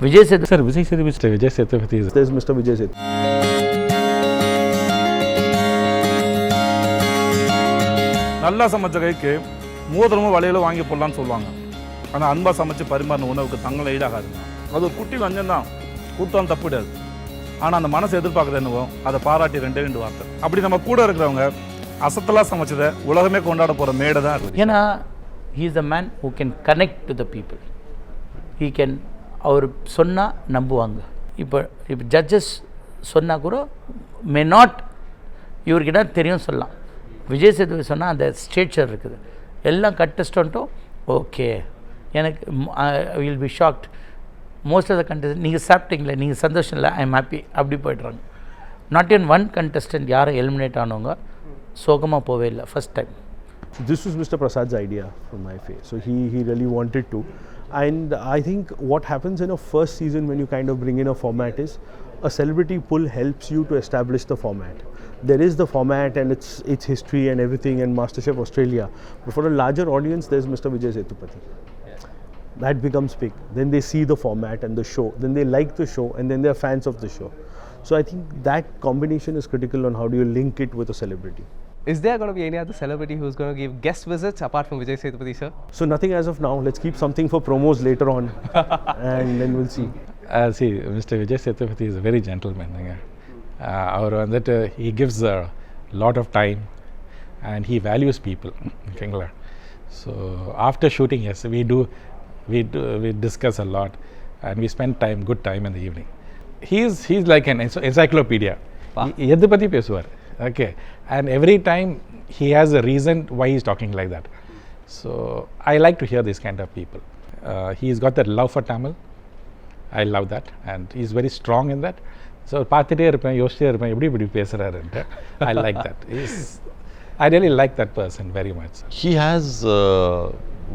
Vijay Sethupathi. Sir, Vijay Sethupathi is. There's Mr. Vijay Sethupathi. நல்லா சமைச்ச கைக்கு மோதிரமும் வளையலும் வாங்கி போடலான்னு சொல்லுவாங்க. ஆனால் அன்பா சமைச்சு பரிமாறின உணவுக்கு தங்களை ஈடாகாதுங்க. அது ஒரு குட்டி வஞ்சம் தான், கூட்டம் தப்பு கிடையாது. ஆனால் அந்த மனசை எதிர்பார்க்குறது என்னவோ அதை பாராட்டி ரெண்டு வார்த்தை. அப்படி நம்ம கூட இருக்கிறவங்க அசத்தலாக சமைச்சதை உலகமே கொண்டாட போகிற மேடை தான் இருக்குது. ஏன்னா he is a man who can connect to the people. He can அவர் சொன்னால் நம்புவாங்க. இப்போ ஜட்ஜஸ் சொன்னால் கூட மே நாட் இவர்கிட்ட தெரியும் சொல்லலாம். விஜய் சேதுபதி சொன்னால் அந்த ஸ்டேச்சர் இருக்குது. எல்லா கண்டஸ்டண்ட்டும் ஓகே எனக்கு will be shocked. Most of the contestant நீங்கள் சாப்பிட்டீங்களே, நீங்கள் சந்தோஷம் இல்லை, ஐ எம் ஹாப்பி அப்படி போய்ட்றாங்க. நாட் இன் ஒன் கண்டஸ்டன்ட் யாரும் எலிமினேட் ஆனவங்க சோகமாக போவே இல்லை first time. This was Mr. Prasad's idea from my face. So he really wanted to. And I think what happens in a first season when you kind of bring in a format is a celebrity pull helps you to establish the format. There is the format and its history and everything and MasterChef Australia. But for a larger audience, there's Mr. Vijay Sethupathi. That becomes big. Then they see the format and the show. Then they like the show and then they're fans of the show. So I think that combination is critical on how do you link it with a celebrity. Is there going to be any other celebrity who's going to give guest visits apart from Vijay Sethupathi, sir? So nothing as of now. Let's keep something for promos later on and then we'll see. See, Mr. Vijay Sethupathi is a very gentleman. அவர் வந்துட்டு he gives a lot of time and he values people. ஓகேங்களா? So after shooting, yes, we discuss a lot and we spend good time in the evening. He's like an encyclopedia. எது பற்றி பேசுவார். Okay, and every time he has a reason why he's talking like that. So I like to hear this kind of people. He's got that love for Tamil. I love that and he's very strong in that. So பார்த்துட்டே இருப்பேன், யோசிச்சிட்டே இருப்பேன், எப்படி பேசுகிறாருன்ட்டு. I like that. I really like that person very much. He has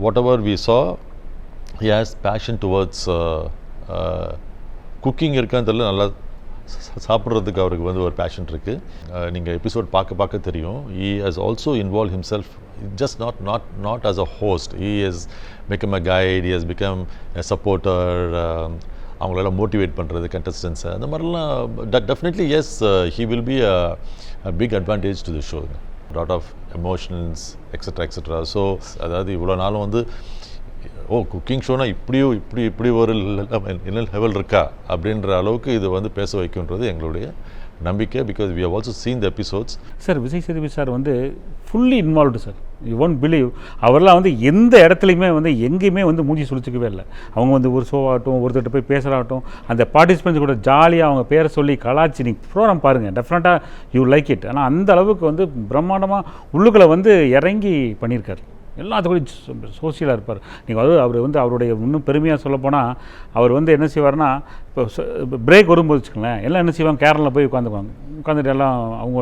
whatever we saw, he has passion towards cooking இருக்கான்னு தெரியல, நல்லா சாப்பிட்றதுக்கு அவருக்கு வந்து ஒரு பேஷன் இருக்குது. நீங்கள் எபிசோட் பார்க்க தெரியும். He has also involved himself just not as a host. He has become a guide, he has become a supporter. அவங்களெல்லாம் மோட்டிவேட் பண்ணுறது கண்டஸ்டன்ஸை, அந்த மாதிரிலாம் definitely yes, he will be a big advantage to the show. lot of emotions etc. So அதாவது இவ்வளோ நாளும் வந்து cooking ஷோனா இப்படி ஒரு லெவல் இருக்கா அப்படின்ற அளவுக்கு இது வந்து பேச வைக்குன்றது எங்களுடைய நம்பிக்கை. Because we have also seen the episodes. Sir, Vijay Sethupathi sir வந்து fully involved sir. You won't believe, அவரெல்லாம் வந்து எந்த இடத்துலையுமே வந்து எங்கேயுமே வந்து மூஞ்சி சுழிச்சிக்கவே இல்லை. அவங்க வந்து ஒரு ஷோ ஆகட்டும், ஒருத்தர்கிட்ட போய் பேசுகிறாகட்டும், அந்த பார்ட்டிசிபெண்ட்ஸ் கூட ஜாலியாக அவங்க பேரை சொல்லி கலாச்சி நீங்கள் ப்ரோக்ராம் பாருங்கள், டெஃபினட்டாக யூ லைக் இட். ஆனால் அந்த அளவுக்கு வந்து பிரம்மாண்டமாக உள்ளுக்குள்ளே வந்து இறங்கி பண்ணியிருக்காரு. எல்லாத்துக்கூட சோசியலாக இருப்பார். நீங்கள் அவர் வந்து அவருடைய இன்னும் பெருமையாக சொல்லப்போனால் அவர் வந்து என்ன செய்வார்னா, இப்போ பிரேக் வரும்போது வச்சுக்கோங்களேன், எல்லாம் என்ன செய்வாங்க, கேரளில் போய் உட்காந்துட்டு எல்லாம் அவங்க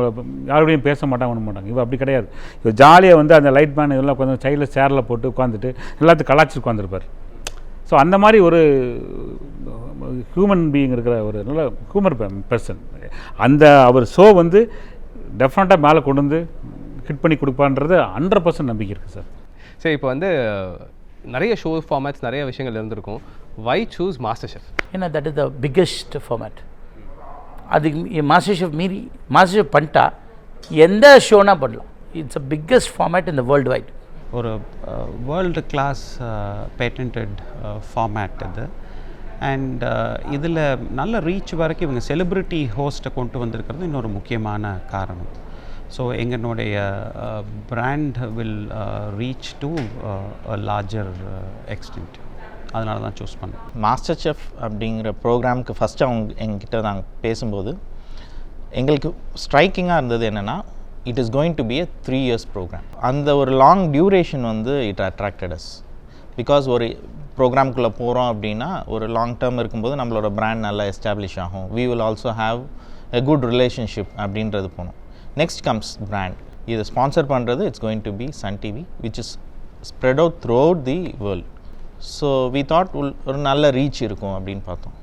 யாரோடையும் பேச மாட்டாங்க. இவர் அப்படி கிடையாது. இவர் ஜாலியாக வந்து அந்த லைட் மேன் இதெல்லாம் உட்காந்து சைடில் சேரில் போட்டு உட்காந்துட்டு எல்லாத்தையும் கலாச்சி உட்காந்துருப்பார். ஸோ அந்த மாதிரி ஒரு ஹியூமன் பீயிங் இருக்கிற ஒரு நல்ல ஹியூமர் பர்சன். அந்த அவர் ஷோ வந்து டெஃபினட்டாக மேலே கொண்டு வந்து ஹிட் பண்ணி கொடுப்பான்றது 100% நம்பிக்கை இருக்குது சார். சரி, இப்போ வந்து நிறைய ஷோ ஃபார்மேட்ஸ் நிறைய விஷயங்கள் இருந்திருக்கும். வை சூஸ் மாஸ்டர் ஷெஃப்? ஏன்னா that is the biggest format. அது மாஸ்டர் ஷெஃப் மீறி மாஸ்டர் ஷெஃப் பண்ணிட்டா எந்த ஷோனா பண்ணலாம். It's a biggest format in the world wide. ஒரு வேர்ல்டு கிளாஸ் பேட்டன்டட் ஃபார்மேட் இது. அண்ட் இதில் நல்ல ரீச் வரைக்கும் இவங்க செலிப்ரிட்டி ஹோஸ்ட்டை கொண்டு வந்திருக்கிறது இன்னொரு முக்கியமான காரணம். ஸோ எங்களுடைய brand will reach to larger extent. அதனால தான் சூஸ் பண்ணேன். மாஸ்டர் செஃப் அப்படிங்கிற ப்ரோக்ராமுக்கு ஃபஸ்ட்டு அவங்க எங்ககிட்ட நாங்கள் பேசும்போது எங்களுக்கு ஸ்ட்ரைக்கிங்காக இருந்தது என்னென்னா, it is going to be a 3 years programme. அந்த ஒரு லாங் டியூரேஷன் வந்து இட் அட்ராக்டட் அஸ். பிகாஸ் ஒரு ப்ரோக்ராம்குள்ளே போகிறோம் அப்படின்னா ஒரு லாங் டேர்ம் இருக்கும்போது நம்மளோட பிராண்ட் நல்லா எஸ்டாப்ளிஷ் ஆகும். We will also have a good relationship அப்படின்றது போகணும். Next comes brand. இதை ஸ்பான்சர் பண்ணுறது it's going to be Sun TV, which is spread out throughout the world. So we thought ஒரு நல்ல ரீச் இருக்கும் அப்படின்னு பார்த்தோம்.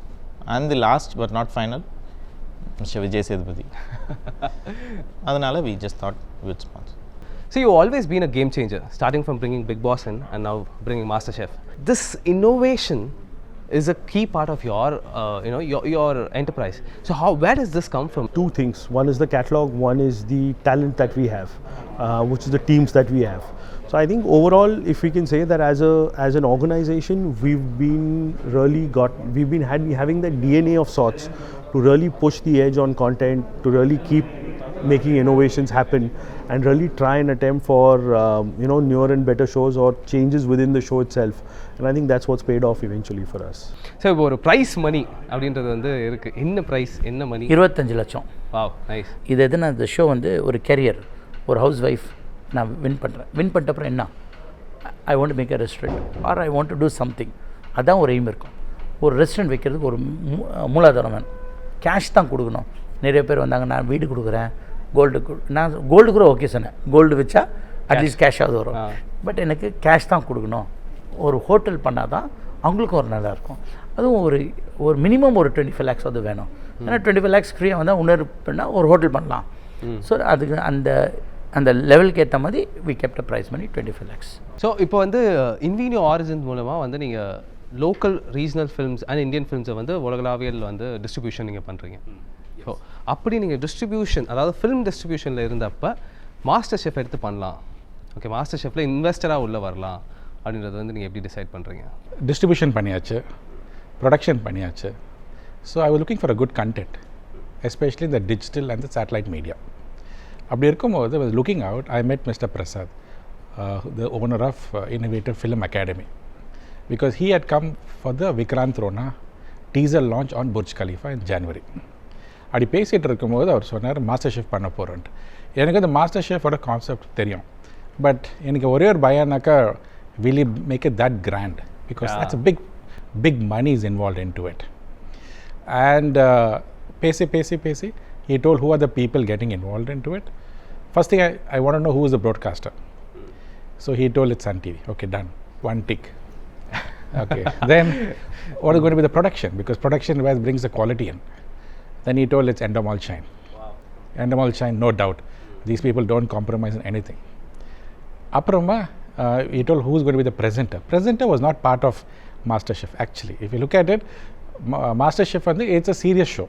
And the last but not final mister Vijay Sethupathi. அதனால் we just thought with sponsor. So you've always been a game changer, starting from bringing Bigg Boss in and now bringing MasterChef. This innovation is a key part of your your enterprise. So where does this come from? Two things. One is the catalog, one is the talent that we have, which is the teams that we have. So I think overall, if we can say that as an organization, we've been having that DNA of sorts to really push the edge on content, to really keep making innovations happen, and really try and attempt for newer and better shows or changes within the show itself. And I think that's what's paid off eventually for us. So இப்போ ஒரு prize money அப்படின்றது வந்து இருக்கு. என்ன price, என்ன மணி? 25 லட்சம். Wow, nice. இது எதுனா இந்த ஷோ வந்து ஒரு கெரியர், ஒரு ஹவுஸ் ஒய்ஃப் நான் வின் பண்ணிட்ட அப்புறம் என்ன, I want to make a restaurant or I want to do something. அதான் ஒரு எய்ம் இருக்கும். ஒரு ரெஸ்டாரண்ட் வைக்கிறதுக்கு ஒரு மூலாதாரம் வேணும். கேஷ் தான் கொடுக்கணும். நிறைய பேர் வந்தாங்க, நான் வீடு கொடுக்குறேன், நான் கோல்டு கூட ஓகே சொன்னேன், கோல்டு வச்சா அட்லீஸ்ட் கேஷாவது வரும், பட் எனக்கு கேஷ் தான் கொடுக்கணும். ஒரு ஹோட்டல் பண்ணால் தான் அவங்களுக்கும் ஒரு நல்லாயிருக்கும். அதுவும் ஒரு மினிமம் ஒரு 25 lakhs அது வேணும். ஏன்னா 25 lakhs ஃப்ரீயாக வந்தால் இன்னொரு பண்ணால் ஒரு ஹோட்டல் பண்ணலாம். ஸோ அதுக்கு அந்த லெவலுக்கு ஏற்ற மாதிரி we kept prize money 25 lakhs. So இப்போ வந்து இன்வீனியோ ஆரிஜின்ஸ் மூலமாக வந்து நீங்கள் local regional films and Indian ஃபிலிம்ஸை வந்து உலகளாவியல் வந்து டிஸ்ட்ரிபியூஷன் நீங்கள் பண்ணுறீங்க. ஸோ அப்படி நீங்கள் டிஸ்ட்ரிபியூஷன், அதாவது ஃபிலிம் டிஸ்ட்ரிபியூஷனில் இருந்தப்போ மாஸ்டர் ஷெஃப் எடுத்து பண்ணலாம், ஓகே, மாஸ்டர் ஷெஃப்பில் இன்வெஸ்டராக உள்ளே வரலாம் அப்படின்றது வந்து நீங்கள் எப்படி டிசைட் பண்ணுறீங்க? டிஸ்ட்ரிபியூஷன் பண்ணியாச்சு, ப்ரொடக்ஷன் பண்ணியாச்சு. So I was looking for a good content, especially இந்த digital and the satellite media. அப்படி இருக்கும்போது I was looking out. I met mister Prasad, the owner of innovative film academy, because he had come for the Vikrant Rona teaser launch on Burj Khalifa in January. அப்படி பேசிகிட்டு இருக்கும்போது அவர் சொன்னார் master chef பண்ண போகிறோன்ட்டு. எனக்கு அந்த master ஷெஃபோட concept தெரியும், but எனக்கு ஒரே ஒரு பயம்னாக்கா will he make it that grand, because that's a big money is involved into it. And பேசி he told who are the people getting involved into it. First thing I want to know who is the broadcaster. So he told it's Sun TV. Okay, done, one tick. Okay, then what is going to be the production, because production wise brings the quality in. Then he told it's Endemol Shine. Wow. Endemol Shine, no doubt. These people don't compromise on anything. Aprama, he told who's going to be the presenter. Presenter was not part of MasterChef actually. If you look at it, MasterChef, it's a serious show.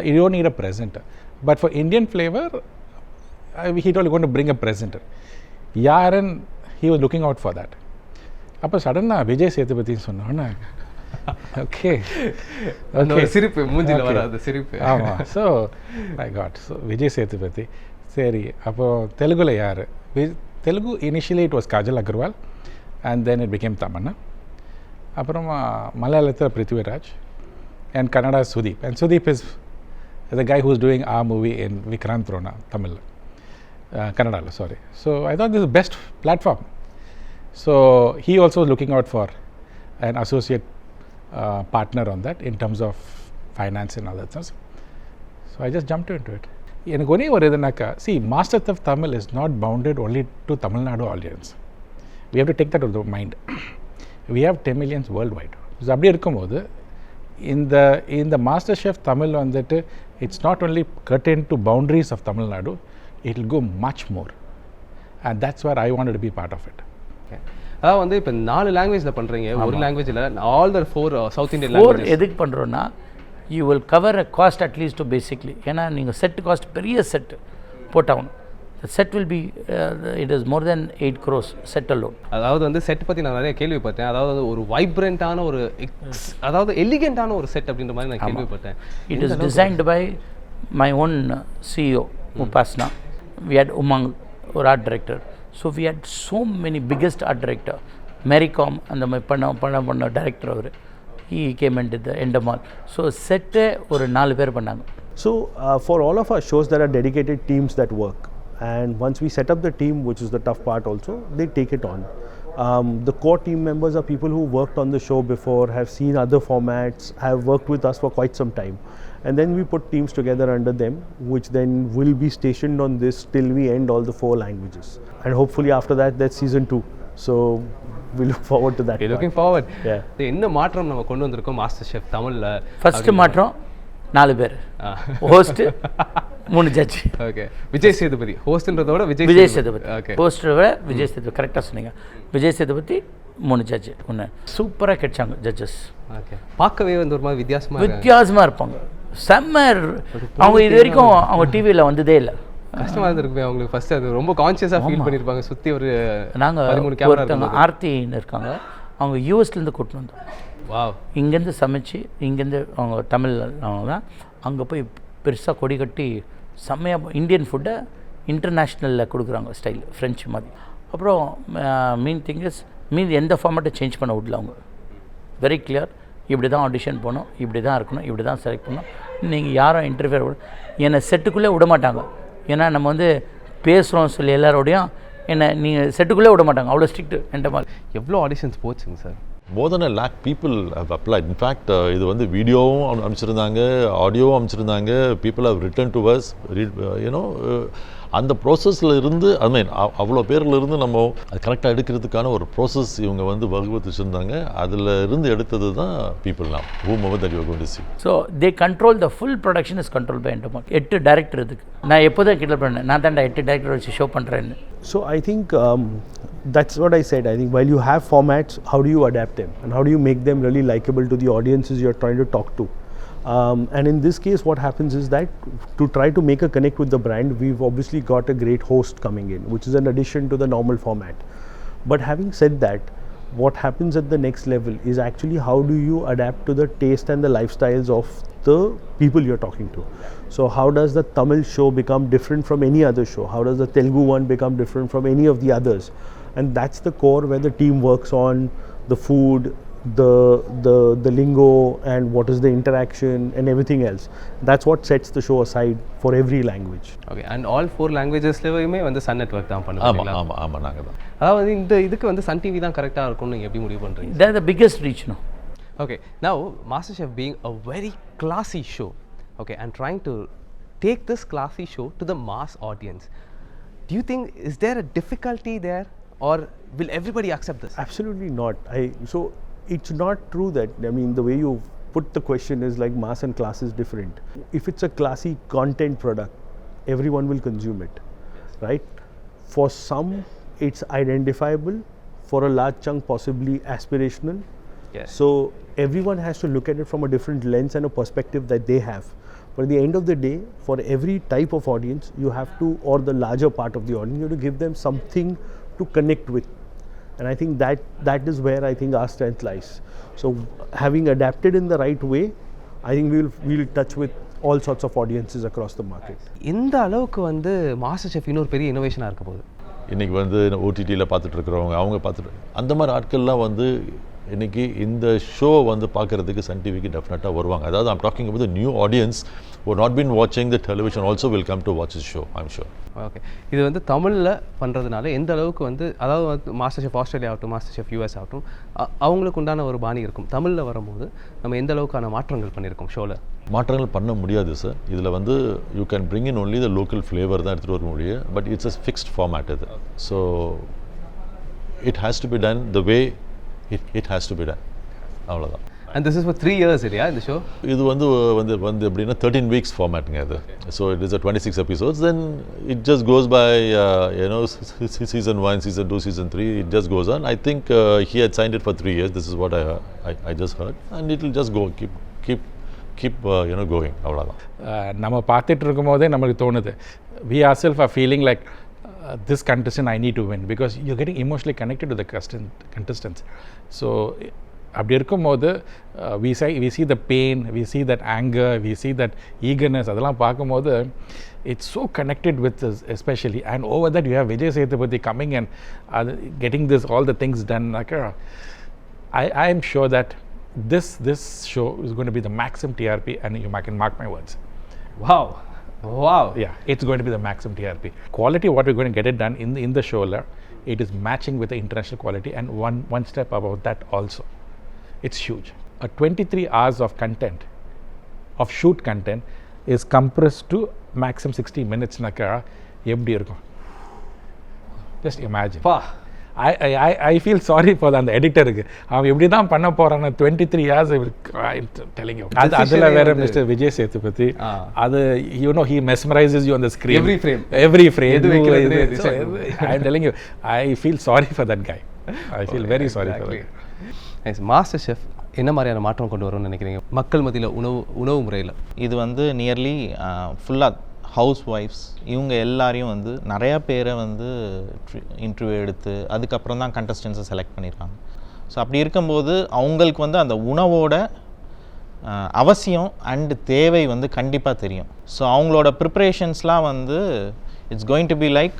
You don't need a presenter. But for Indian flavor, he told you're going to bring a presenter. Yaran, he was looking out for that. அப்போ சடனாக விஜய் சேதுபதினு சொன்னோன்னே okay சிரிப்பு மூஞ்சில வராது சிரிப்பு. ஆமாம். So I got so Vijay Sethupathi. சரி, அப்போது தெலுங்குல யார்? Telugu initially it was Kajal Agarwal and then it became Tamannaah. அப்புறமா மலையாளத்தில் Prithviraj and Kannada Sudeep. And Sudeep is the guy who's doing our movie in Vikrant Rona, Tamil, Kannada, sorry. So I thought this is the best platform. So he also was looking out for an associate partner on that in terms of finance and other things. So I just jumped into it. எனக்கு ஒரே ஒரு இதுனாக்கா, see, Master Chef Tamil is not bounded only to Tamil Nadu audience. We have to take that to the mind. We have 10 millions worldwide. So அப்படி இருக்கும்போது இந்த Master Chef Tamil வந்துட்டு it's not only curtained to boundaries of Tamil Nadu, it will go much more. And that's where I wanted to be part of it. அதாவது வந்து இப்போ 4 லாங்குவேஜில் பண்ணுறீங்க, ஒரு லாங்குவேஜில் all the 4 south Indian language. எதுக்கு பண்ணுறோன்னா you will cover a cost at least two basically. ஏன்னா நீங்கள் செட் காஸ்ட் பெரிய செட்டு போட்டாகணும். Set will be it is more then 8 crores set alone. அதாவது வந்து செட் பற்றி நான் நிறைய கேள்விப்பட்டேன். அதாவது ஒரு வைப்ரண்ட்டான ஒரு அதாவது எலிகென்ட்டான ஒரு செட் அப்படின்ற மாதிரி நான் கேள்விப்பட்டேன். It is designed by my own CEO Upasna. We had Umang, ஒரு art director. So we had so many biggest art director, Maricom and the பண்ண director அவர், he came into the Endemol. So set ஒரு 4 பேர் பண்ணாங்க. So for all of our shows there are dedicated teams that work, and once we set up the team, which is the tough part also, they take it on. The core team members are people who worked on the show before, have seen other formats, have worked with us for quite some time. And then we put teams together under them, which then will be stationed on this till we end all the 4 languages. And hopefully after that, that's season 2. So we look forward to that. Looking forward. Yeah. என்ன மாற்றம் நம்ம கொண்டு வந்திருக்கோம் master chef தமிழ்ல? First மாற்றம் 4 பேர், host 3 judge. Okay, Vijay Sethupathi ஹோஸ்ட்ன்றதோட Vijay Sethupathi. Okay, ஹோஸ்டரோட விஜய் சேதுபதி. கரெக்டாக சொன்னீங்க. விஜய் சேதுபதி 3 ஜட்ஜு ஒன்று சூப்பராக கிடைச்சாங்க ஜட்ஜஸ். ஓகே, பார்க்கவே வந்து ஒரு மாதிரி வித்தியாசமாக இருப்பாங்க. செம்ம. அவங்க இது வரைக்கும் அவங்க டிவியில் வந்ததே இல்லை. கஷ்டமாக இருந்திருக்குமே அவங்களுக்கு. ஃபஸ்ட்டு அது ரொம்ப கான்ஷியஸாக ஃபீல் பண்ணியிருப்பாங்க. சுற்றி ஒரு நாங்கள் ஒருத்தவங்க ஆர்த்தின்னு இருக்காங்க, அவங்க யூஎஸ்லேருந்து கூட்டின்னு வந்தோம். வா, இங்கேருந்து சமைச்சு இங்கேருந்து அவங்க தமிழ் அவங்க தான் அங்கே போய் பெருசாக கொடி கட்டி செம்மையாக இந்தியன் ஃபுட்டை இன்டர்நேஷ்னலில் கொடுக்குறாங்க ஸ்டைல், ஃப்ரெஞ்சு மாதிரி. அப்புறம் மீன் திங்கஸ் மீன் எந்த ஃபார்மேட்டை சேஞ்ச் பண்ண விடல அவங்க. வெரி கிளியர், இப்படி தான் ஆடிஷன் போகணும், இப்படி தான் இருக்கணும், இப்படி தான் செலக்ட் பண்ணணும், நீங்கள் யாரும் இன்டர்ஃபியர் என்னை செட்டுக்குள்ளே விட மாட்டாங்க. ஏன்னா நம்ம வந்து பேசுகிறோம் சொல்லி எல்லாரோடையும் என்னை நீங்கள் செட்டுக்குள்ளே விட மாட்டாங்க, அவ்வளோ ஸ்ட்ரிக்ட்டு என்ற மாதிரி. எவ்வளோ ஆடிஷன்ஸ் போச்சுங்க sir? More than 1 lakh people have applied. In fact, இது வந்து வீடியோவும் அனுப்பிச்சிருந்தாங்க, ஆடியோவும் அனுப்பிச்சிருந்தாங்க. People have written to us, அந்த ப்ராசஸில் இருந்து ஐ மீன் அவ்வளோ பேரில் இருந்து நம்ம அது கரெக்டாக எடுக்கிறதுக்கான ஒரு ப்ராசஸ் இவங்க வந்து வகுத்து வச்சுருந்தாங்க. அதில் இருந்து எடுத்தது தான் people now whomever that you are going to see. So they control the full production is controlled by Entermark. 8 director இதுக்கு நான் எப்போதான் கிட்ட பண்ணேன், நான் தான்டா 8 டைரக்டர் வச்சு ஷோ பண்ணுறேன்னு. So I think that's what I said. I think while you have formats, how do you adapt them and how do you make them really likable to the audiences you're trying to talk to? And in this case, what happens is that to try to make a connect with the brand, we've obviously got a great host coming in, which is an addition to the normal format. But having said that, what happens at the next level is actually how do you adapt to the taste and the lifestyles of the people you're talking to. So how does the Tamil show become different from any other show? How does the Telugu one become different from any of the others? And that's the core where the team works on the food, the lingo, and what is the interaction and everything else. That's what sets the show aside for every language. Okay, and all 4 languagesலயுமே வந்து Sun Network தான் பண்ணுவீங்களா? ஆமா நாங்கள் தான். அதாவது இந்த இதுக்கு வந்து Sun TV தான் கரெக்டாக இருக்கும்னு நீங்கள் எப்படி முடிவு பண்ணுறீங்க? They're the biggest reach now. Okay, now MasterChef being a very classy show, okay, and trying to take this classy show to the mass audience, do you think is there a difficulty there or will everybody accept this? Absolutely not. So it's not true that, I mean, the way you put the question is like mass and class is different. If it's a classy content product, everyone will consume it, right? For some, it's identifiable. For a large chunk, possibly aspirational. Yes. So everyone has to look at it from a different lens and a perspective that they have. But at the end of the day, for every type of audience, you have to, or the larger part of the audience, you have to give them something to connect with. And I think that is where I think our strength lies. So having adapted in the right way, I think we'll touch with all sorts of audiences across the market. இந்த அளவுக்கு வந்து MasterChef இன்னொரு பெரிய இனோவேஷனாக இருக்க போகுது. இன்றைக்கி வந்து ஓடிடியில் பார்த்துட்டு இருக்கிறவங்க அவங்க பார்த்துட்டு அந்த மாதிரி ஆட்கள்லாம் வந்து இன்றைக்கி இந்த ஷோ வந்து பார்க்குறதுக்கு சன் டிவிக்கு டெஃபினட்டாக வருவாங்க. அதாவது I'm talking about the new audience who not been watching the television also will come to watch this show, I'm sure. Okay, இது வந்து தமிழில் பண்ணுறதுனால எந்த அளவுக்கு வந்து அதாவது வந்து MasterChef ஆஸ்திரேலியா ஆகட்டும், MasterChef யூஎஸ் ஆகட்டும், அவங்களுக்கு உண்டான ஒரு பாணி இருக்கும். தமிழில் வரும்போது நம்ம எந்த அளவுக்கான மாற்றங்கள் பண்ணியிருக்கோம் ஷோவில்? மாற்றங்கள் பண்ண முடியாது சார். இதில் வந்து you can bring in only the local flavour தான் எடுத்துகிட்டு வர முடியும். But it's a fixed format இது. So it has to be done the way it has to be done, அவ்வளோதான். And this is for 3 years இல்லையா இந்த show? இது வந்து எப்படின்னா 13 weeks ஃபார்மேட்டுங்க அது. So it is 26 episodes. Then it just goes by season 1, season 2, season 3. It just goes on. I think he had signed it for 3 years. This is what I just heard. And it will just go keep going. அவ்வளோதான். நம்ம பார்த்துட்டு இருக்கும் போதே நமக்கு தோணுது, we ourselves are feeling like this contestant I need to win because you're getting emotionally connected to the contestants. So அப்படி இருக்கும்போது we see the pain, we see that anger, we see that eagerness. அதெல்லாம் பார்க்கும்போது it's so connected with us especially. And over that you have Vijay Sethupathi coming and getting all the things done. Like, I am sure that this show is going to be the maximum TRP, and you can mark my words. Wow. Yeah, it's going to be the maximum TRP. Quality, what we're going to get it done in the show, it is matching with the international quality, and one step above that also. It's huge. 23 hours of content, of shoot content, is compressed to maximum 60 minutes. எப்படி இருக்கும்? Just imagine. I feel sorry for the editor-க்கு. அவன் எப்படி தான் பண்ண போறான்னு 23 hours telling you. அதில் வேற mister Vijay Sethupathi, அது he mesmerizes you on the screen. Every frame. I'm telling you, I feel sorry for that guy. I feel very sorry for that. Nice. Master chef என்ன மாதிரியான மாற்றம் கொண்டு வரும்னு நினைக்கிறீங்க மக்கள் மத்தியில் உணவு முறையில்? இது வந்து நியர்லி ஃபுல்லாக ஹவுஸ் ஒய்ஃப்ஸ் இவங்க எல்லாரையும் வந்து நிறையா பேரை வந்து இன்டர்வியூ எடுத்து அதுக்கப்புறம் தான் கண்டஸ்டன்ஸை செலக்ட் பண்ணியிருக்காங்க. ஸோ அப்படி இருக்கும்போது அவங்களுக்கு வந்து அந்த உணவோட அவசியம் அண்டு தேவை வந்து கண்டிப்பாக தெரியும். ஸோ அவங்களோட ப்ரிப்ரேஷன்ஸ்லாம் வந்து it's going to be like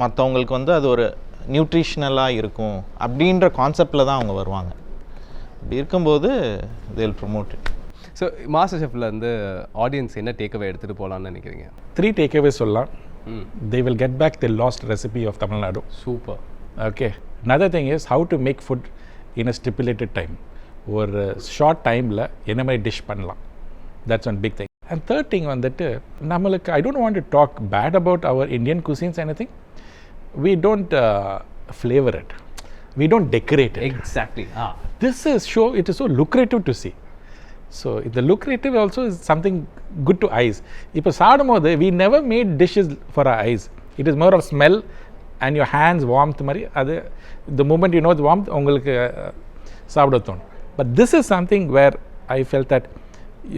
மற்றவங்களுக்கு வந்து அது ஒரு நியூட்ரிஷ்னலாக இருக்கும் அப்படின்ற கான்செப்டில் தான் அவங்க வருவாங்க. அப்படி இருக்கும்போது they will promote it. So master ஷெஃப்ல வந்து ஆடியன்ஸ் என்ன டேக்அவே எடுத்துகிட்டு போகலான்னு நினைக்கிறீங்க? 3 takeaways சொல்லலாம். They will get back the lost recipe of Tamil Nadu. Super. Okay. Another thing is how to make food in a stipulated time. ஒரு short டைமில் என்ன மாதிரி டிஷ் பண்ணலாம். That's one big thing. And third thing வந்துட்டு நம்மளுக்கு I don't want to talk bad about our Indian cuisines anything. We don't flavor it. We don't decorate it. Exactly. This is it is so lucrative to see. So the lucrative also is something good to eyes. இப்போ சாப்பிடும்போது we never made dishes for our eyes. It is more of smell and your hands warmth மாதிரி அது the moment you know the warmth உங்களுக்கு சாப்பிட தோணும். But this is something where I felt that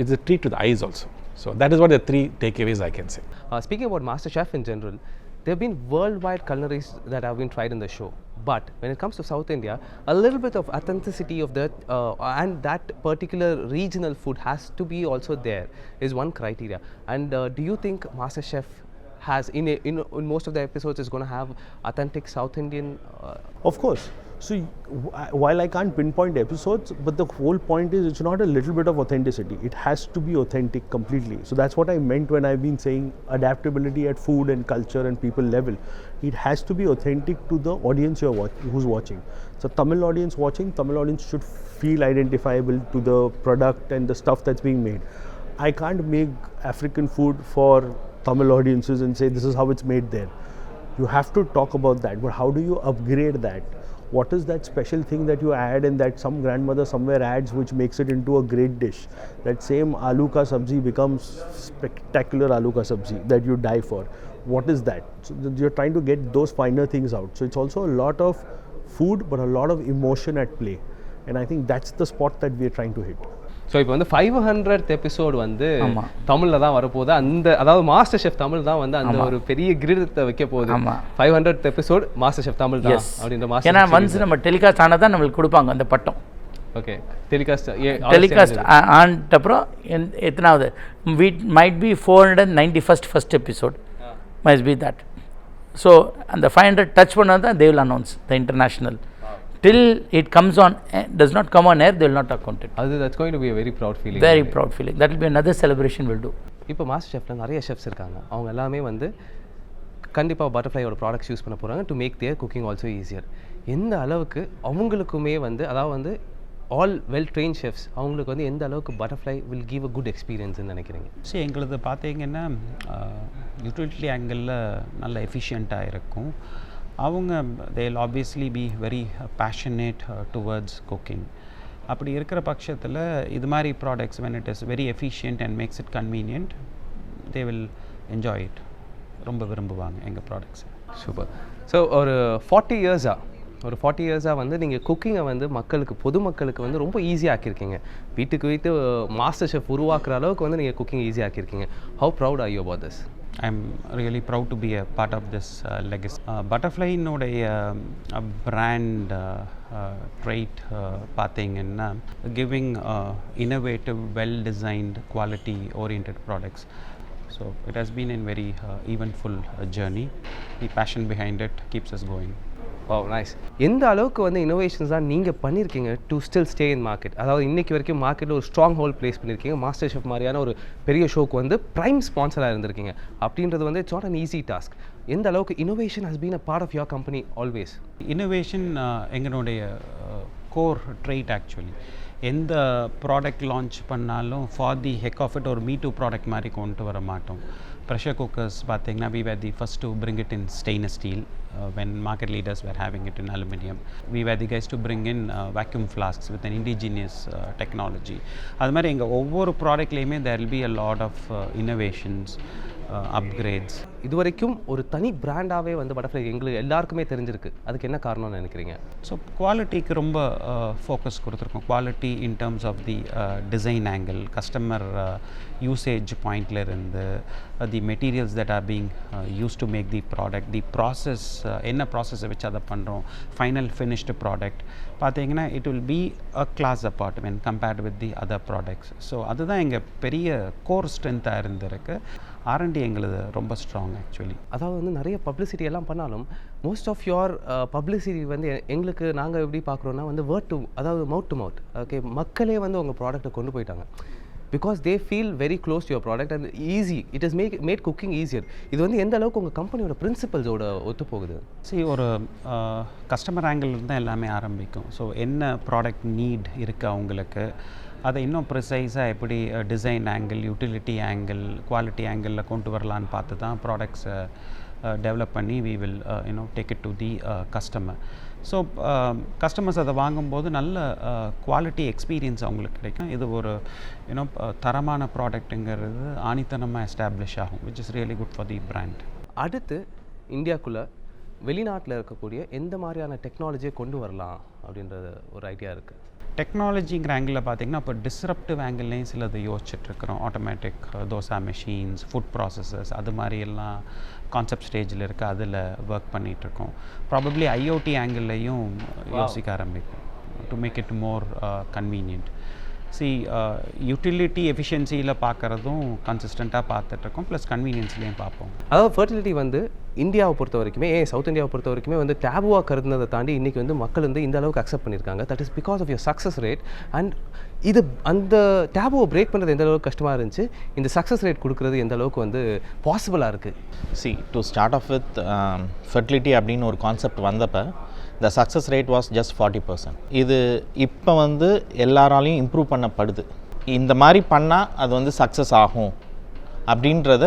it's a treat to the eyes also. So that is what the 3 takeaways I can say. Speaking about MasterChef in general, there have been worldwide culinaries that have been tried in the show. But when it comes to South India, a little bit of authenticity of that and that particular regional food has to be also there is one criteria. And do you think MasterChef has in most of the episodes is going to have authentic South Indian? Of course. So while I can't pinpoint episodes, but the whole point is it's not a little bit of authenticity. It has to be authentic completely. So that's what I meant when I've been saying adaptability at food and culture and people level. It has to be authentic to the audience who's watching. So Tamil audience watching, Tamil audience should feel identifiable to the product and the stuff that's being made. I can't make African food for Tamil audiences and say this is how it's made there. You have to talk about that, but how do you upgrade that? What is that special thing that you add and that some grandmother somewhere adds which makes it into a great dish? That same aloo ka sabzi becomes spectacular aloo ka sabzi that you die for. What is that? So you're trying to get those finer things out. So it's also a lot of food but a lot of emotion at play. And I think that's the spot that we're trying to hit. So இப்போ வந்து 500th episode வந்து தமிழில் தான் வரப்போகுது. அதாவது master chef Tamil தான் வந்து அந்த ஒரு பெரிய கிரீடத்தை வைக்க போகுது. 500th episode master chef Tamil தான் அப்படின்ற மாஸ்டர். ஏன்னா ஒன்ஸ் நம்ம டெலிகாஸ்ட் ஆனால் தான் நம்மளுக்கு கொடுப்பாங்க அந்த பட்டம். ஓகே. டெலிகாஸ்ட் ஆனப்புறம் எத்தனாவது might be 491st first episode might be that. So அந்த 500 டச் பண்ணால் தான் they will announce the international. Till it comes on, does not come on air, they will not account it. That's going to be a very proud feeling. Very proud feeling. That will be another celebration we'll do. இப்போ master ஷெஃப்ல நிறைய chefs இருக்காங்க. அவங்க எல்லாமே வந்து கண்டிப்பாக பட்டர்ஃப்ளையோட products use பண்ண போகிறாங்க to make their cooking also easier. எந்த அளவுக்கு அவங்களுக்குமே வந்து அதாவது வந்து ஆல் வெல் ட்ரெயின் ஷெஃப்ஸ் அவங்களுக்கு வந்து எந்த அளவுக்கு butterfly will give a good எக்ஸ்பீரியன்ஸ்னு நினைக்கிறீங்க? சரி, எங்களது பார்த்தீங்கன்னா யூட்டிலிட்டி ஆங்கிளில் நல்ல எஃபிஷியண்ட்டாக இருக்கும். அவங்க they'll obviously be very passionate towards cooking. அப்படி இருக்கிற பட்சத்தில் இது மாதிரி products when it is very efficient and makes it convenient, they will enjoy it. ரொம்ப விரும்புவாங்க எங்கள் ப்ராடக்ட்ஸ். சூப்பர். ஸோ ஒரு 40 இயர்ஸாக வந்து நீங்கள் குக்கிங்கை வந்து பொதுமக்களுக்கு வந்து ரொம்ப ஈஸியாக ஆக்கியிருக்கீங்க. வீட்டுக்கு மாஸ்டர் ஷெஃப் உருவாக்குற அளவுக்கு வந்து நீங்கள் குக்கிங் ஈஸியாக ஆக்கியிருக்கீங்க. How proud are you about this? I'm really proud to be a part of this legacy. Butterfly innoடைய brand trait பார்த்தீங்கன்னா giving innovative, well-designed, quality-oriented products. So it has been a very eventful journey. The passion behind it keeps us going. Wow, nice. எந்த அளவுக்கு வந்து innovations தான் நீங்கள் பண்ணியிருக்கீங்க to still stay in market? அதாவது இன்றைக்கி வரைக்கும் மார்க்கெட்டில் ஒரு ஸ்ட்ராங் ஹோல்ட் ப்ளேஸ் பண்ணியிருக்கீங்க. மாஸ்டர் ஷெஃப் மாதிரியான ஒரு பெரிய ஷோக்கு வந்து ப்ரைம் ஸ்பான்சராக இருந்திருக்கீங்க. அப்படின்றது வந்து it's not an easy task. எந்த அளவுக்கு innovation has been a part of your company always? Innovation எங்களுடைய கோர் ட்ரெயிட் ஆக்சுவலி. எந்த ப்ராடக்ட் லான்ச் பண்ணாலும் for the heck of it ஒரு மீ-டூ ப்ராடக்ட் மாதிரி கொண்டு வர மாட்டோம். Pressure cookers பார்த்தீங்கன்னா we were the first to bring it in stainless steel when market leaders were having it in aluminium. We were the guys to bring in vacuum flasks with an indigenous technology. அது மாதிரி எங்கள் ஒவ்வொரு ப்ராடக்ட்லேயுமே there will be a lot of innovations, upgrades. இதுவரைக்கும் ஒரு தனி பிராண்டாகவே வந்து butterfly எங்களுக்கு எல்லாருக்குமே தெரிஞ்சிருக்கு. அதுக்கு என்ன காரணம்னு நினைக்கிறீங்க? ஸோ குவாலிட்டிக்கு ரொம்ப ஃபோக்கஸ் கொடுத்துருக்கோம். Quality in terms of the design angle, customer usage பாயிண்ட்லேருந்து the materials that are being use to make the product, the process, என்ன ப்ராசஸை வச்சு அதை பண்ணுறோம், ஃபைனல் ஃபினிஷ்டு ப்ராடக்ட் பார்த்தீங்கன்னா it will be a class apart when compared with the other products. So அதுதான் எங்கள் பெரிய கோர் ஸ்ட்ரென்த்தாக இருந்திருக்கு. R&D எங்களுது ரொம்ப ஸ்ட்ராங் ஆக்சுவலி. அதாவது வந்து நிறைய பப்ளிசிட்டி எல்லாம் பண்ணாலும் மோஸ்ட் ஆஃப் யுவர் பப்ளிசிட்டி வந்து எங்களுக்கு நாங்கள் எப்படி பார்க்குறோன்னா வந்து அதாவது மவுத் டு மவுத். ஓகே, மக்களே வந்து உங்கள் ப்ராடக்ட்டை கொண்டு போயிட்டாங்க. Because they feel very close to your product and easy. It is made cooking easier. இது வந்து எந்த அளவுக்கு உங்கள் கம்பெனியோட பிரின்சிபல்ஸோட ஒத்து போகுது? சரி, ஒரு கஸ்டமர் ஆங்கிள் தான் எல்லாமே ஆரம்பிக்கும். ஸோ என்ன ப்ராடக்ட் நீட் இருக்குது அவங்களுக்கு, அதை இன்னும் ப்ரிசைஸாக எப்படி design angle, utility angle, quality ஆங்கிளில் கொண்டு வரலான்னு பார்த்து தான் ப்ராடக்ட்ஸை டெவலப் பண்ணி we will take it to the customer. So customers அதை வாங்கும்போது நல்ல குவாலிட்டி எக்ஸ்பீரியன்ஸ் அவங்களுக்கு கிடைக்கும். இது ஒரு தரமான ப்ராடக்ட்டுங்கிறது ஆணித்தனமாக எஸ்டாப்ளிஷ் ஆகும், which is really good for the brand. அடுத்து இந்தியாவுக்குள்ளே வெளிநாட்டில் இருக்கக்கூடிய எந்த மாதிரியான டெக்னாலஜியை கொண்டு வரலாம் அப்படின்றது ஒரு ஐடியா இருக்குது? டெக்னாலஜிங்கிற ஆங்கிளில் பார்த்திங்கன்னா இப்போ டிஸ்ரப்டிவ் ஆங்கிள்லேயும் சிலது யோசிச்சுட்ருக்குறோம். Automatic dosa machines, food processes, அது மாதிரி எல்லாம் கான்செப்ட் ஸ்டேஜில் இருக்குது. அதில் ஒர்க் பண்ணிகிட்ருக்கோம். ப்ராபப்ளி IoT ஆங்கிள்லையும் யோசிக்க ஆரம்பிக்கும் to make it more convenient. Utility எஃபிஷியன்சியில் பார்க்குறதும் கன்சிஸ்டண்ட்டாக பார்த்துட்ருக்கோம், ப்ளஸ் கன்வீனியன்ஸ்லேயும் பார்ப்போம். அதாவது ஃபர்டிலிட்டி வந்து இந்தியாவை பொறுத்த வரைக்குமே, சவுத் இந்தியாவை பொறுத்த வரைக்குமே வந்து டேபுவாக கருதுனதை தாண்டி இன்றைக்கி வந்து மக்கள் வந்து இந்த அளவுக்கு அக்செப்ட் பண்ணியிருக்காங்க. That is because of your success rate. And இது அந்த டேபுவை பிரேக் பண்ணுறது எந்த அளவுக்கு கஷ்டமாக இருந்துச்சு, இந்த சக்ஸஸ் ரேட் கொடுக்குறது எந்த அளவுக்கு வந்து பாசிபிளாக இருக்குது? To start off with fertility அப்படின்னு ஒரு கான்செப்ட் வந்தப்போ the success rate was just 40%. இது இப்போ வந்து எல்லாராலையும் இம்ப்ரூவ் பண்ணப்படுது. இந்த மாதிரி பண்ணால் அது வந்து சக்ஸஸ் ஆகும் அப்படின்றத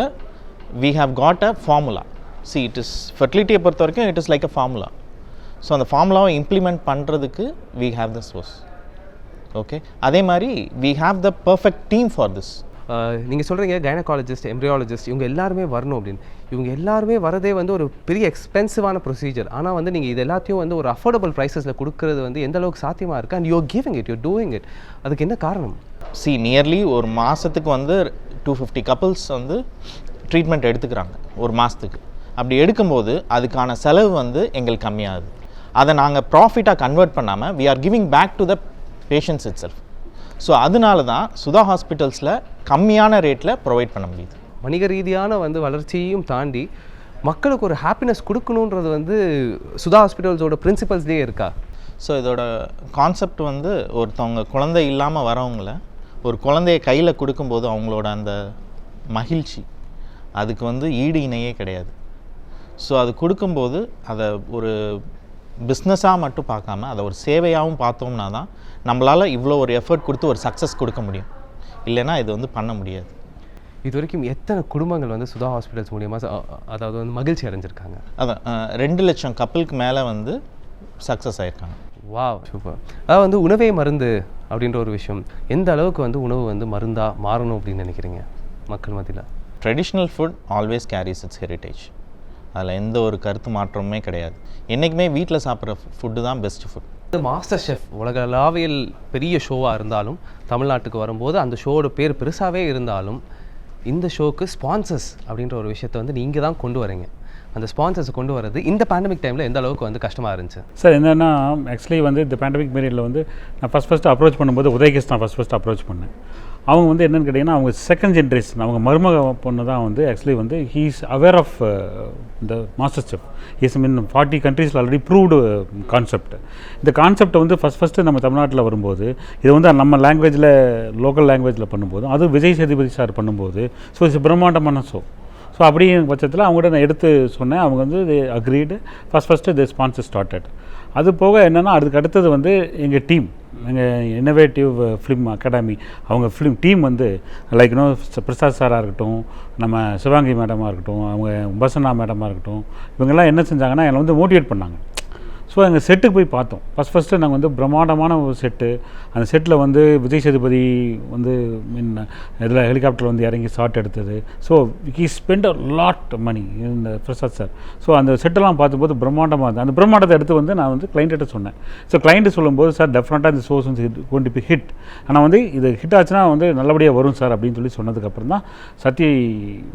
we have got a formula. it is fertility பொறுத்த வரைக்கும் it is like a formula. So அந்த ஃபார்முலாவை இம்ப்ளிமெண்ட் பண்ணுறதுக்கு we have the source. Okay, அதே மாதிரி we have the perfect team for this. நீங்கள் சொல்கிறீங்க கைனகாலஜிஸ்ட், எம்ப்ரியாலஜிஸ்ட் இவங்க எல்லாருமே வரணும் அப்படின்னு. இவங்க எல்லாருமே வரதே வந்து ஒரு பெரிய எக்ஸ்பென்சிவான ப்ரொசீஜர். ஆனால் வந்து நீங்கள் இது எல்லாத்தையும் வந்து ஒரு அஃபோர்டபுள் ப்ரைஸஸில் கொடுக்குறது வந்து எந்த அளவுக்கு சாத்தியமாக இருக்குது? And you're giving it, you're doing it. அதுக்கு என்ன காரணம்? நியர்லி ஒரு மாதத்துக்கு வந்து 250 கப்புள்ஸ் வந்து ட்ரீட்மெண்ட் எடுத்துக்கிறாங்க ஒரு மாதத்துக்கு. அப்படி எடுக்கும்போது அதுக்கான செலவு வந்து எங்களுக்கு கம்மியாகுது. அதை நாங்கள் ப்ராஃபிட்டாக கன்வெர்ட் பண்ணாமல் we are giving back to the patients itself. So அதனால தான் சுதா ஹாஸ்பிட்டல்ஸில் கம்மியான ரேட்டில் ப்ரொவைட் பண்ண முடியுது. வணிக ரீதியான வந்து வளர்ச்சியையும் தாண்டி மக்களுக்கு ஒரு ஹாப்பினஸ் கொடுக்கணுன்றது வந்து சுதா ஹாஸ்பிட்டல்ஸோட பிரின்சிபல்ஸ்லேயே இருக்கா? ஸோ இதோட கான்செப்ட் வந்து ஒருத்தவங்க குழந்தை இல்லாமல் வரவங்கள ஒரு குழந்தைய கையில் கொடுக்கும்போது அவங்களோட அந்த மகிழ்ச்சி அதுக்கு வந்து ஈடு இணையே கிடையாது. ஸோ அது கொடுக்கும்போது அதை ஒரு பிஸ்னஸாக மட்டும் பார்க்காம அதை ஒரு சேவையாகவும் பார்த்தோம்னா தான் நம்மளால் இவ்வளோ ஒரு எஃபர்ட் கொடுத்து ஒரு சக்ஸஸ் கொடுக்க முடியும். இல்லைன்னா இது வந்து பண்ண முடியாது. இது வரைக்கும் எத்தனை குடும்பங்கள் வந்து சுதா ஹாஸ்பிட்டல்ஸ் மூலியமாக அதாவது வந்து மகிழ்ச்சி அடைஞ்சிருக்காங்க? அதான் 2 லட்சம் கப்பலுக்கு மேலே வந்து சக்ஸஸ் ஆகிருக்காங்க. Wow, super. அதாவது வந்து உணவே மருந்து அப்படின்ற ஒரு விஷயம் எந்த அளவுக்கு வந்து உணவு வந்து மருந்தாக மாறணும் அப்படின்னு நினைக்கிறீங்க மக்கள் மத்தியில்? Traditional food always carries it's heritage. அதில் எந்த ஒரு கருத்து மாற்றமுமே கிடையாது. என்றைக்குமே வீட்டில் சாப்பிட்ற ஃபுட்டு தான் பெஸ்ட் ஃபுட். மாஸ்டர் ஷெஃப் உலகளாவியல் பெரிய ஷோவாக இருந்தாலும் தமிழ்நாட்டுக்கு வரும்போது அந்த ஷோவோட பேர் பெருசாகவே இருந்தாலும் இந்த ஷோக்கு ஸ்பான்சர்ஸ் அப்படின்ற ஒரு விஷயத்தை வந்து நீங்கள் தான் கொண்டு வரீங்க. அந்த ஸ்பான்சர்ஸை கொண்டு வரது இந்த பேண்டமிக் டைமில் எந்த அளவுக்கு வந்து கஷ்டமாக இருந்துச்சு? சார் என்னென்னா ஆக்சுவலி வந்து இந்த பேண்டமிக் பீரியடில் வந்து நான் ஃபஸ்ட்டு அப்ரோச் பண்ணும்போது உதயகிஷ் நான் ஃபஸ்ட்டு அப்ரோச் பண்ணேன். அவங்க வந்து என்னென்னு கேட்டிங்கன்னா அவங்க செகண்ட் ஜென்ரேஷன், அவங்க மருமக பொண்ணு தான் வந்து ஆக்சுவலி வந்து ஹீ இஸ் அவேர் ஆஃப் இந்த மாஸ்டர் செஃப். இஸ் மீன் 40 கண்ட்ரீஸில் ஆல்ரெடி ப்ரூவ்டு கான்செப்ட். இந்த கான்செப்டை வந்து ஃபஸ்ட்டு நம்ம தமிழ்நாட்டில் வரும்போது இது வந்து நம்ம லாங்குவேஜில் லோக்கல் லாங்குவேஜில் பண்ணும்போது அது விஜய் சேதுபதி சார் பண்ணும்போது ஸோ இட்ஸ் பிரம்மாண்டமான ஷோ. ஸோ அப்படிங்கிற பட்சத்தில் அவங்ககிட்ட நான் எடுத்து சொன்னேன். அவங்க வந்து அக்ரீடு ஃபஸ்ட்டு தி ஸ்பான்சர் ஸ்டார்டட். அது போக என்னென்னா அதுக்கு அடுத்தது வந்து எங்கள் டீம், எங்கள் இன்னோவேட்டிவ் ஃபிலிம் அகாடமி அவங்க ஃபிலிம் டீம் வந்து லைக் பிரசாத் சாராக இருக்கட்டும், நம்ம சிவாங்கி மேடமாக இருக்கட்டும், அவங்க உபசனா மேடமாக இருக்கட்டும், இவங்கெல்லாம் என்ன செஞ்சாங்கன்னா என்னை வந்து மோட்டிவேட் பண்ணாங்க. ஸோ எங்கள் செட்டுக்கு போய் பார்த்தோம். ஃபஸ்ட்டு நாங்கள் வந்து பிரம்மாண்டமான ஒரு செட்டு. அந்த செட்டில் வந்து விஜய் சேதுபதி வந்து இதில் ஹெலிகாப்டர் வந்து இறங்கி ஷாட் எடுத்தது. So he spend a lot money இந்த பிரசாத் சார். ஸோ அந்த செட்டெல்லாம் பார்க்கும்போது பிரம்மாண்டமாக இருந்தது. அந்த பிரம்மாண்டத்தை எடுத்து வந்து நான் வந்து கிளைண்ட்டை சொன்னேன். ஸோ கிளைண்ட்டு சொல்லும்போது சார் டெஃபினட்டாக இந்த ஷோஸ் வந்து கொண்டு போய் ஹிட், ஆனால் வந்து இது ஹிட் ஆச்சுன்னா வந்து நல்லபடியாக வரும் சார் அப்படின்னு சொன்னதுக்கப்புறம் தான் சத்ய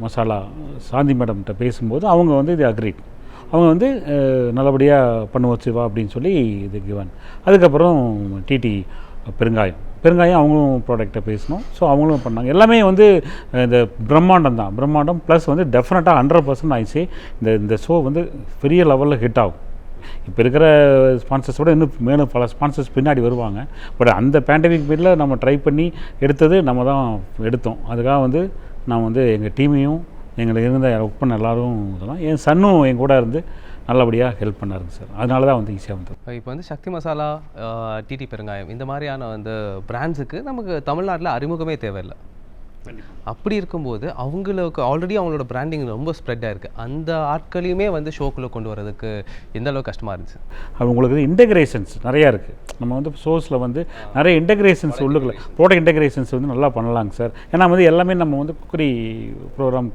மசாலா சாந்தி மேடம்கிட்ட பேசும்போது அவங்க வந்து இது அக்ரிட். அவங்க வந்து நல்லபடியாக பண்ணுவோம் சிவா அப்படின்னு சொல்லி இது கிவன். அதுக்கப்புறம் டிடி பெருங்காயம் அவங்களும் ப்ராடக்ட்டை பேசணும். ஸோ அவங்களும் பண்ணாங்க. எல்லாமே வந்து இந்த பிரம்மாண்டம் ப்ளஸ் வந்து டெஃபினட்டாக 100% ஆயிடுச்சு. இந்த ஷோ வந்து பெரிய லெவலில் ஹிட் ஆகும். இப்போ இருக்கிற ஸ்பான்சர்ஸோட இன்னும் மேலும் பல ஸ்பான்சர்ஸ் பின்னாடி வருவாங்க. பட் அந்த பேண்டமிக் பீரியடில் நம்ம ட்ரை பண்ணி எடுத்தது நம்ம தான் எடுத்தோம். அதுக்காக வந்து நான் வந்து எங்கள் டீமையும் எங்களுக்கு இருந்த ஒர்க் பண்ண எல்லோரும் இதெல்லாம் என் சன்னும் என் கூட இருந்து நல்லபடியாக ஹெல்ப் பண்ணாருங்க சார். அதனால தான் வந்து ஈஸியாக வந்தது. இப்போ வந்து சக்தி மசாலா, டிடி பெருங்காயம் இந்த மாதிரியான வந்து பிராண்ட்ஸுக்கு நமக்கு தமிழ்நாட்டில் அறிமுகமே தேவையில்லை. அப்படி இருக்கும்போது அவங்களுக்கு ஆல்ரெடி அவங்களோட பிராண்டிங் ரொம்ப ஸ்ப்ரெட் ஆயிருக்கு. அந்த ஆட்களையுமே வந்து ஷோக்குள்ளே கொண்டு வரதுக்கு எந்த அளவுக்கு கஷ்டமாக இருந்துச்சு? அவங்களுக்கு இன்டெகிரேஷன்ஸ் நிறையா இருக்குது. நம்ம வந்து ஷோஸில் வந்து நிறைய இன்டெகிரேஷன்ஸ் உள்ளுக்குள்ள ப்ராடக்ட் இன்டெகிரேஷன்ஸ் வந்து நல்லா பண்ணலாங்க சார். ஏன்னா வந்து எல்லாமே நம்ம வந்து குக்கரி ப்ரோக்ராம்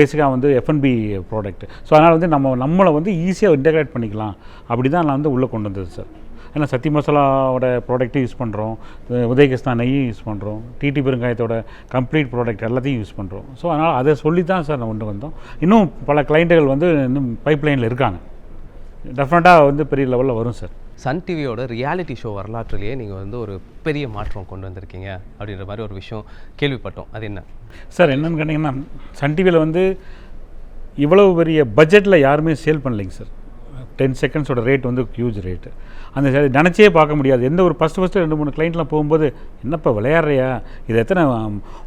பேசிக்காக வந்து F&B ப்ராடக்ட். ஸோ அதனால் வந்து நம்மளை வந்து ஈஸியாக இன்டெகிரேட் பண்ணிக்கலாம். அப்படி தான் நான் வந்து உள்ளே கொண்டு வந்தது சார். ஏன்னா சக்தி மசாலாவோட ப்ராடக்ட்டும் யூஸ் பண்ணுறோம், உதயகிருஷ்ணா நெய்யும் யூஸ் பண்ணுறோம், டிடி பெருங்காயத்தோட கம்ப்ளீட் ப்ராடக்ட் எல்லாத்தையும் யூஸ் பண்ணுறோம். ஸோ அதனால் அதை சொல்லி தான் சார் நான் கொண்டு வந்தோம். இன்னும் பல கிளைண்ட்டுகள் வந்து இன்னும் பைப்லைனில் இருக்காங்க. டெஃபினட்டாக வந்து பெரிய லெவலில் வரும் சார். சன் டிவியோட ரியாலிட்டி ஷோ வரலாற்றுலேயே நீங்கள் வந்து ஒரு பெரிய மாற்றம் கொண்டு வந்திருக்கீங்க அப்படின்ற மாதிரி ஒரு விஷயம் கேள்விப்பட்டோம். அது என்ன சார்? என்னென்னு கேட்டிங்கன்னா, சன் டிவியில் வந்து இவ்வளவு பெரிய பட்ஜெட்டில் யாருமே சேல் பண்ணலைங்க சார். 10 செகண்ட்ஸோட ரேட் வந்து ஹியூஜ் ரேட்டு. அந்த நினச்சே பார்க்க முடியாது. எந்த ஒரு ஃபஸ்ட்டு 2-3 கிளைண்ட்லாம் போகும்போது என்னப்பா விளையாடுறியா, இது எத்தனை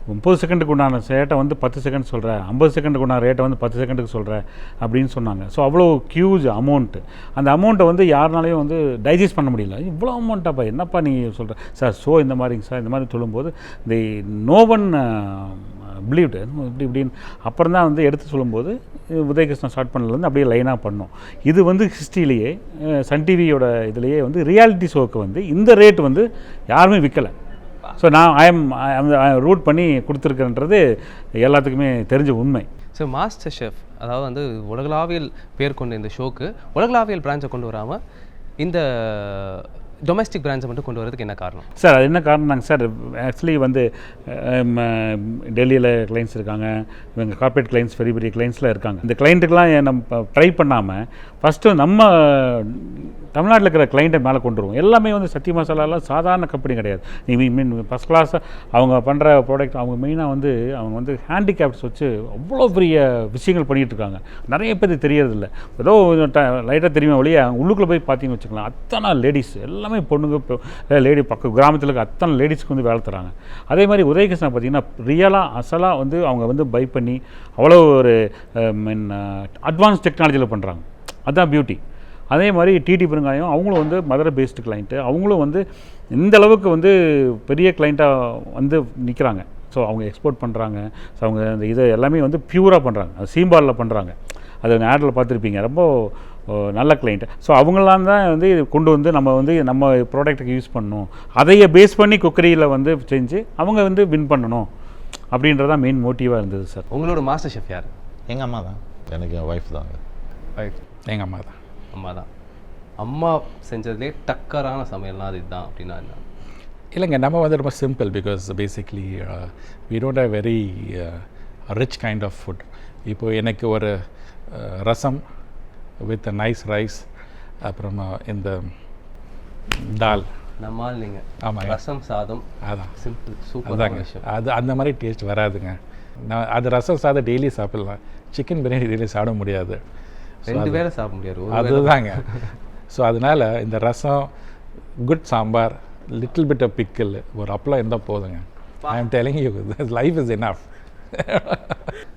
30 செகண்டுக்கு உண்டான ரேட்டை வந்து 10 செகண்ட் சொல்கிற, 50 செகண்டுக்கு உண்டான ரேட்டை வந்து 10 செகண்டுக்கு சொல்கிற அப்படின்னு சொன்னாங்க. ஸோ அவ்வளோ ஹியூஜ் அமௌண்ட்டு. அந்த அமௌண்ட்டை வந்து யாருனாலையும் வந்து டைஜஸ்ட் பண்ண முடியல. இவ்வளோ அமௌண்ட்டாப்பா என்னப்பா நீ சொல்கிற சார்? ஷோ இந்த மாதிரிங்க சார், இந்த மாதிரி சொல்லும்போது நோ ஒன் பிலீவ்டு இப்படின்னு அப்புறம் தான் வந்து எடுத்து சொல்லும்போது உதயகிருஷ்ணா ஸ்டார்ட் பண்ணலேருந்து அப்படியே லைனாக பண்ணோம். இது வந்து ஹிஸ்ட்ரியிலேயே சன் டிவியோட இதுலேயே வந்து ரியாலிட்டி ஷோவுக்கு வந்து இந்த ரேட் வந்து யாருமே விற்கலை. ஸோ நான் ரூட் பண்ணி கொடுத்துருக்கேன்றது எல்லாத்துக்குமே தெரிஞ்ச உண்மை. ஸோ மாஸ்டர் ஷெஃப் அதாவது வந்து உலகளாவியல் பேர் கொண்ட இந்த ஷோக்கு உலகளாவியல் பிரான்ச்சை கொண்டு வராமல் இந்த டொமஸ்டிக் பிரான்ச்சை மட்டும் கொண்டு வரதுக்கு என்ன காரணம் சார்? அது என்ன காரணம்னாங்க சார், ஆக்சுவலி வந்து டெல்லியில் கிளைண்ட்ஸ் இருக்காங்க, இவங்க கார்பரேட் கிளைண்ட்ஸ் பெரிய பெரிய கிளைண்ட்ஸ்லாம் இருக்காங்க. இந்த கிளைண்ட்டுக்கெலாம் நம்ம ட்ரை பண்ணாமல் ஃபஸ்ட்டு நம்ம தமிழ்நாட்டில் இருக்கிற கிளைண்ட்டை மேலே கொண்டு வருவோம். எல்லாமே வந்து சக்தி மசாலாலாம் சாதாரண கம்பெனி கிடையாது. மீன் ஃபஸ்ட் கிளாஸாக அவங்க பண்ணுற ப்ராடக்ட். அவங்க மெயினாக வந்து அவங்க வந்து ஹேண்டிகேப்ஸ் வச்சு அவ்வளோ பெரிய விஷயங்கள் பண்ணிகிட்ருக்காங்க. நிறைய பேர் தெரியறதில்ல. ஏதோ லைட்டாக தெரியுமா ஒழிய உள்ளுக்குள்ளே போய் பார்த்தீங்கன்னு வச்சுக்கலாம், அத்தனை லேடிஸ் எல்லாமே பொண்ணுங்க லேடி பக்கம் கிராமத்தில் இருக்க அத்தனை லேடிஸ்க்கு வந்து வேலை தராங்க. அதே மாதிரி உதயகிருஷ்ணா பார்த்திங்கன்னா ரியலாக அசலாக வந்து அவங்க வந்து பை பண்ணி அவ்வளோ ஒரு அட்வான்ஸ் டெக்னாலஜியில் பண்ணுறாங்க. அதுதான் பியூட்டி. அதே மாதிரி டிடி பெருங்காயம் அவங்களும் வந்து மதுரை பேஸ்டு கிளைண்ட்டு. அவங்களும் வந்து இந்த அளவுக்கு வந்து பெரிய கிளைண்ட்டாக வந்து நிற்கிறாங்க. ஸோ அவங்க எக்ஸ்போர்ட் பண்ணுறாங்க. ஸோ அவங்க அந்த இதை எல்லாமே வந்து பியூராக பண்ணுறாங்க. அது சீம்பாலில் பண்ணுறாங்க. அது ஆடில் பார்த்துருப்பீங்க, ரொம்ப நல்ல கிளைண்ட்டு. ஸோ அவங்களாம் தான் வந்து கொண்டு வந்து நம்ம ப்ராடக்ட்டுக்கு யூஸ் பண்ணணும், அதையே பேஸ் பண்ணி குக்கரியில் வந்து செஞ்சு அவங்க வந்து வின் பண்ணணும் அப்படின்றதான் மெயின் மோட்டிவாக இருந்தது சார். உங்களோட மாஸ்டர் ஷெஃப் யார்? எங்கள் அம்மா தான். எனக்கு என் ஒய்ஃப் தாங்க. ஒய்ஃப் எங்கள் அம்மா தான். அம்மா தான். அம்மா செஞ்சதுலேயே டக்கரான சமையல்னா அது இதுதான் அப்படின்னா என்ன? இல்லைங்க, நம்ம வந்து ரொம்ப simple. Because basically we don't have very rich kind of food. இப்போது எனக்கு ஒரு ரசம் வித் நைஸ் ரைஸ், அப்புறமா இந்த தால் நம்மால் நீங்கள் ஆமாம் ரசம் சாதம் அதான் சிம்பிள் சூப்பர். அதாங்க, அது அந்த மாதிரி டேஸ்ட் வராதுங்க. நான் அது ரசம் சாதம் டெய்லி சாப்பிட்லாம், சிக்கன் பிரியாணி டெய்லி சாப்பிட முடியாது. 2 வேளை சாப்பிட முடியாது. அதுதாங்க. ஸோ அதனால் இந்த rasam, good sambar, little bit of pickle, ஒரு அப்பளம் இருந்தால் போதுங்க. I am telling you, life is enough.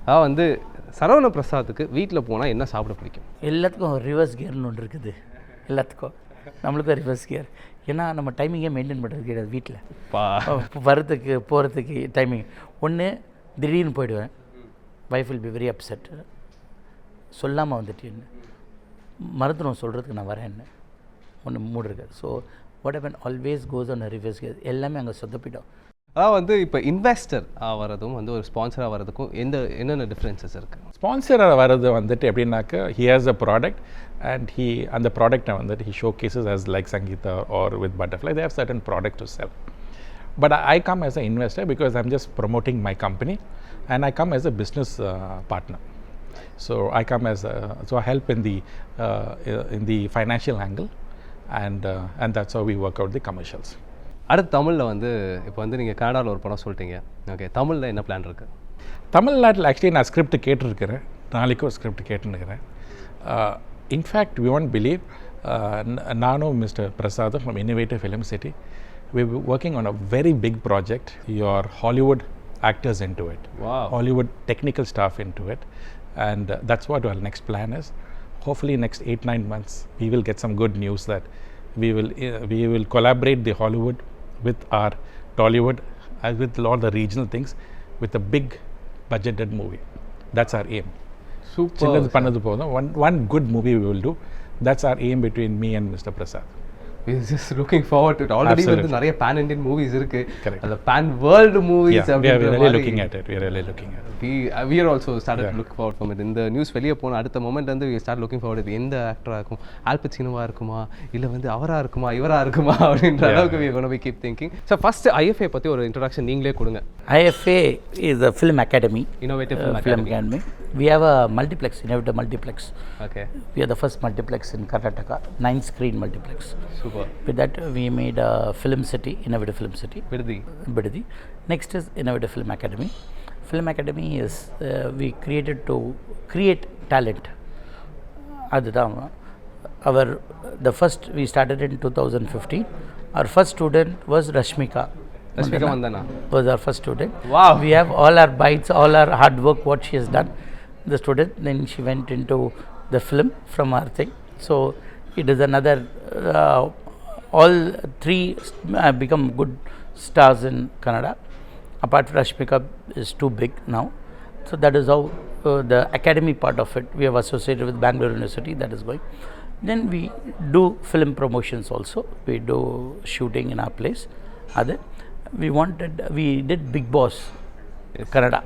அதான் வந்து சரவண பிரசாத்துக்கு வீட்டில் போனால் என்ன சாப்பிட பிடிக்கும்? எல்லாத்துக்கும் ரிவர்ஸ் கியர்னு ஒன்று இருக்குது. எல்லாத்துக்கும் நம்மளுக்கும் ரிவர்ஸ் கியர். ஏன்னா நம்ம டைமிங்கே மெயின்டைன் பண்ணுறது கிடையாது வீட்டில். வரத்துக்கு போகிறதுக்கு டைமிங் ஒன்று திடீர்னு போயிடுவேன். Wife will be very upset. சொல்லாமல் வந்துட்டேன்னு மறந்துடும் சொல்கிறதுக்கு நான் வரேன்னு. ஒன்று மூடு இருக்காது. So what happen always goes on reverse case எல்லாமே அங்கே சொதப்பிட்டோம். அதாவது வந்து இப்போ இன்வெஸ்டர் ஆகிறதும் வந்து ஒரு ஸ்பான்சர் ஆகிறதுக்கும் என்னென்ன டிஃப்ரென்சஸ் இருக்குது? ஸ்பான்சராக வர்றது வந்துட்டு எப்படின்னாக்கா he has a product and அந்த ப்ராடக்ட்டை வந்துட்டு he showcases as like Sangeeta or with Butterfly. They have certain product to sell. But I come as an investor because I'm just promoting my company and I come as a business partner. So I come as so I help in the financial angle and that's how we work out the commercials. அடுத்து தமிழில் வந்து இப்போ வந்து நீங்கள் கனடாவில் ஒரு படம் சொல்லிட்டீங்க. ஓகே, தமிழில் என்ன பிளான் இருக்குது? தமிழ்நாட்டில் ஆக்சுவலி நான் ஸ்கிரிப்ட் கேட்டிருக்கிறேன், நாளைக்கு ஒரு ஸ்கிரிப்ட் கேட்டுருக்கிறேன். இன்ஃபேக்ட் வி ஒன்ட் பிலீவ், நானும் மிஸ்டர் பிரசாதும் from innovative film city we were working on a very big project. Your Hollywood actors into it. Wow. Hollywood technical staff into it. And that's what our next plan is. Hopefully next 8-9 months we will get some good news that we will collaborate the Hollywood with our Tollywood, with all the regional things, with a big budgeted movie. That's our aim. Super. One good movie we will do. That's our aim between me and Mr. Prasad. We're just looking forward to it. Already Absolutely. வந்து நிறைய pan Indian movies இருக்கு. Correct. அந்த pan world movies Yeah, we are அப்படின்ற really மாதிரி looking at it. We are really looking at it. we are also started Yeah. looking forward from it. இந்த news வெளியே போன அடுத்த மொமெண்ட் வந்து we start looking forward to எந்த ஆக்டரா இருக்கும், ஆல்பச்சினோவா இருக்குமா இல்ல வந்து அவரா இருக்குமா இவரா இருக்குமா அப்படின்ற அளவுக்கு we are going to be keep thinking. So first IFA பத்தி ஒரு introduction நீங்களே கொடுங்க. IFA is a film academy. Innovative Film Academy. We have a multiplex, innovative multiplex. Okay. We are the first multiplex in Karnataka, 9-screen multiplex. Super. With that, we made a film city, Innovative Film City. Bidadi. Next is Innovative Film Academy. Film Academy is we created to create talent. அதுதான் the first we started in 2015. Our first student was Rashmika Mandana. Was our first student. Wow. We have all our bites, all our hard work, what she has done. The student, then she went into the film from our thing. So it is another. All three become good stars in Kannada. Apart from Rashmika is too big now. So that is how the academy part of it. We have associated with Bangalore University, that is going. Then we do film promotions also. We do shooting in our place. We did Big Boss. Yes. Kannada.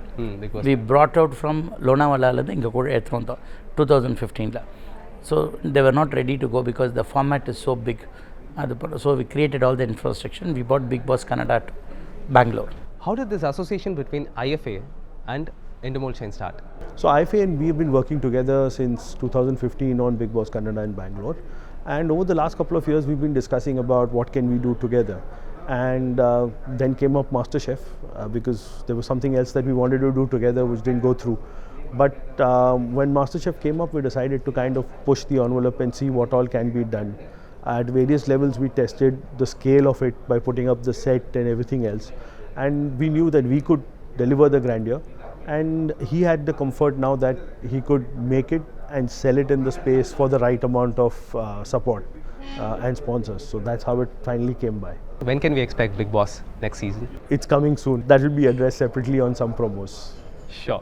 Big Boss. We brought out from Lonavala inga kuda edthonda 2015 la. So they were not ready to go because the format is so big. So we created all the infrastructure. We brought Big Boss Kannada to Bangalore. How did this association between IFA and Endemol Shine start? So IFA and we have been working together since 2015 on Big Boss Kannada in Bangalore, and over the last couple of years we've been discussing about what can we do together, and then came up MasterChef because there was something else that we wanted to do together which didn't go through. But when MasterChef came up, we decided to kind of push the envelope and see what all can be done. At various levels we tested the scale of it by putting up the set and everything else, and we knew that we could deliver the grandeur, and he had the comfort now that he could make it and sell it in the space for the right amount of support and sponsors. So that's how it finally came by. When can we expect Big Boss next season? It's coming soon. That will be addressed separately on some promos. Sure.